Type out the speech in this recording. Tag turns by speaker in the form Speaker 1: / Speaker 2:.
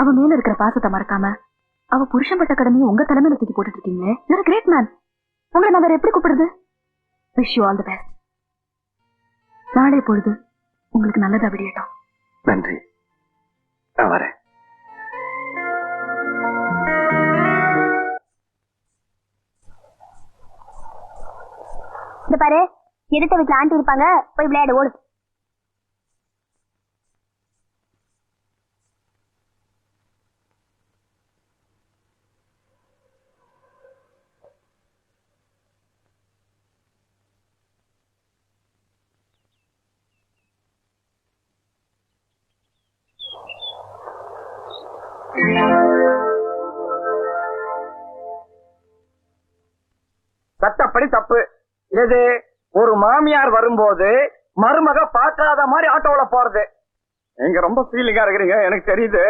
Speaker 1: அவ மேல இருக்கிற பாசத்தை மறக்காம அவ புருஷன் பட்ட கடமையும் உங்க தலைமையில தூக்கி போட்டுட்டு இருக்கீங்களே. you're a great man. உங்களை நான் வேற எப்படி கூப்பிடுறது? wish you all the best. நாளை பொழுது உங்களுக்கு நல்லதா விடியட்டும்.
Speaker 2: நன்றி, நான் வரேன்.
Speaker 3: இந்த பாரு, எதிர்த்த வீட்டுல ஆண்டி இருப்பாங்க, போய் விளையாடு, ஓடு.
Speaker 4: சட்டப்படி தப்பு. எது? ஒரு மாமியார் வரும்போது மருமக பார்க்காத மாதிரி ஆட்டோல போறது. நீங்க ரொம்ப ஃபீலிங்கா இருக்கிறீங்க, எனக்கு தெரியுது.